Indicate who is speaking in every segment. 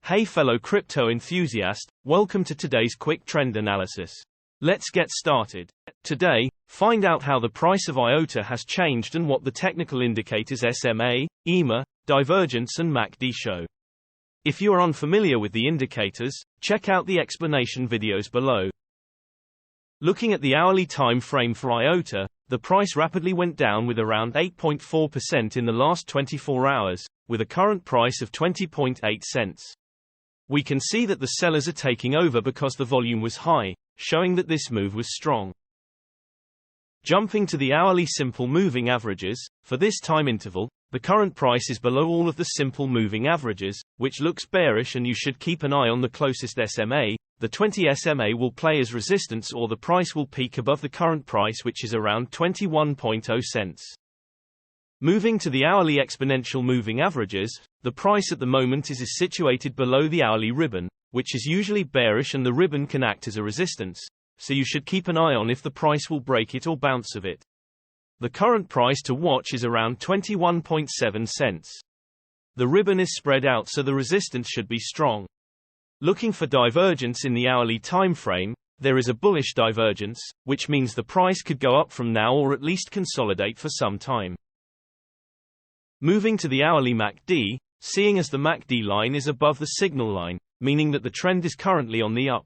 Speaker 1: Hey fellow crypto enthusiast, welcome to today's quick trend analysis. Let's get started. Today, find out how the price of IOTA has changed and what the technical indicators SMA, EMA, divergence and MACD show. If you are unfamiliar with the indicators, check out the explanation videos below. Looking at the hourly time frame for IOTA, the price rapidly went down with around 8.4% in the last 24 hours, with a current price of 20.8 cents. We can see that the sellers are taking over because the volume was high, showing that this move was strong. Jumping to the hourly simple moving averages, for this time interval, the current price is below all of the simple moving averages, which looks bearish and you should keep an eye on the closest SMA. The 20 SMA will play as resistance or the price will peak above the current price, which is around 21.0 cents. Moving to the hourly exponential moving averages, the price at the moment is situated below the hourly ribbon, which is usually bearish and the ribbon can act as a resistance, so you should keep an eye on if the price will break it or bounce of it. The current price to watch is around 21.7 cents. The ribbon is spread out so the resistance should be strong. Looking for divergence in the hourly time frame, there is a bullish divergence, which means the price could go up from now or at least consolidate for some time. Moving to the hourly MACD, seeing as the MACD line is above the signal line, meaning that the trend is currently on the up.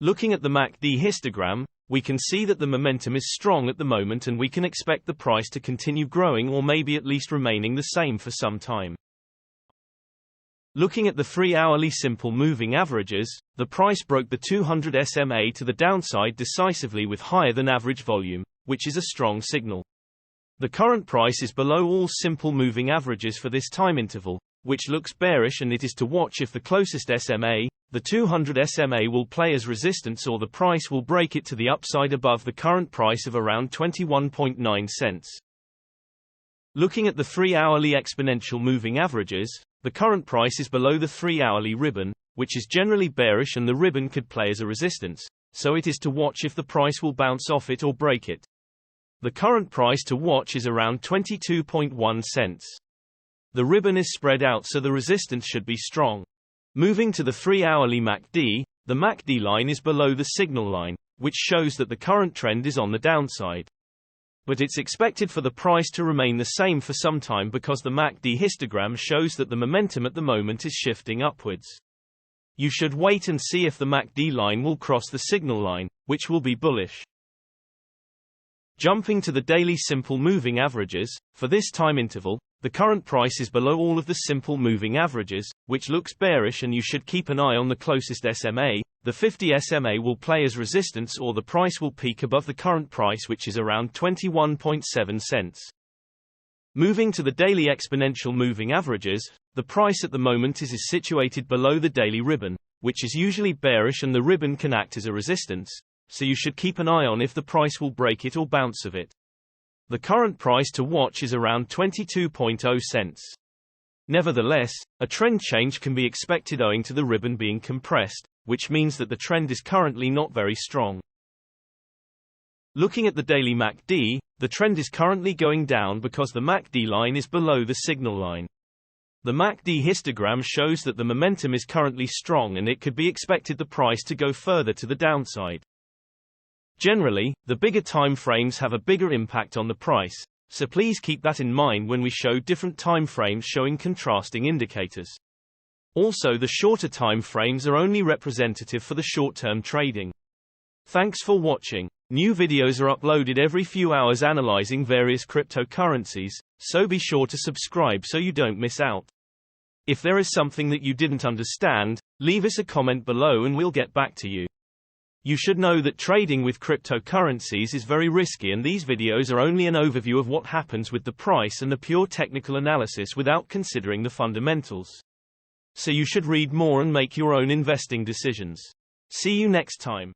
Speaker 1: Looking at the MACD histogram, we can see that the momentum is strong at the moment and we can expect the price to continue growing or maybe at least remaining the same for some time. Looking at the 3-hourly simple moving averages, the price broke the 200 SMA to the downside decisively with higher than average volume, which is a strong signal. The current price is below all simple moving averages for this time interval, which looks bearish and it is to watch if the closest SMA, the 200 SMA will play as resistance or the price will break it to the upside above the current price of around 21.9 cents. Looking at the 3-hourly exponential moving averages, the current price is below the 3-hourly ribbon, which is generally bearish and the ribbon could play as a resistance, so it is to watch if the price will bounce off it or break it. The current price to watch is around 22.1 cents. The ribbon is spread out so the resistance should be strong. Moving to the 3-hourly MACD, the MACD line is below the signal line, which shows that the current trend is on the downside. But it's expected for the price to remain the same for some time because the MACD histogram shows that the momentum at the moment is shifting upwards. You should wait and see if the MACD line will cross the signal line, which will be bullish. Jumping to the daily simple moving averages, for this time interval, the current price is below all of the simple moving averages, which looks bearish and you should keep an eye on the closest SMA. The 50 SMA will play as resistance or the price will peak above the current price, which is around 21.7 cents. Moving to the daily exponential moving averages, the price at the moment is situated below the daily ribbon, which is usually bearish and the ribbon can act as a resistance, so you should keep an eye on if the price will break it or bounce of it. The current price to watch is around 22.0 cents. Nevertheless, a trend change can be expected owing to the ribbon being compressed, which means that the trend is currently not very strong. Looking at the daily MACD, the trend is currently going down because the MACD line is below the signal line. The MACD histogram shows that the momentum is currently strong and it could be expected the price to go further to the downside. Generally, the bigger time frames have a bigger impact on the price, so please keep that in mind when we show different time frames showing contrasting indicators. Also, the shorter time frames are only representative for the short-term trading. Thanks for watching. New videos are uploaded every few hours analyzing various cryptocurrencies, so be sure to subscribe so you don't miss out. If there is something that you didn't understand, leave us a comment below and we'll get back to you. You should know that trading with cryptocurrencies is very risky and these videos are only an overview of what happens with the price and a pure technical analysis without considering the fundamentals. So you should read more and make your own investing decisions. See you next time.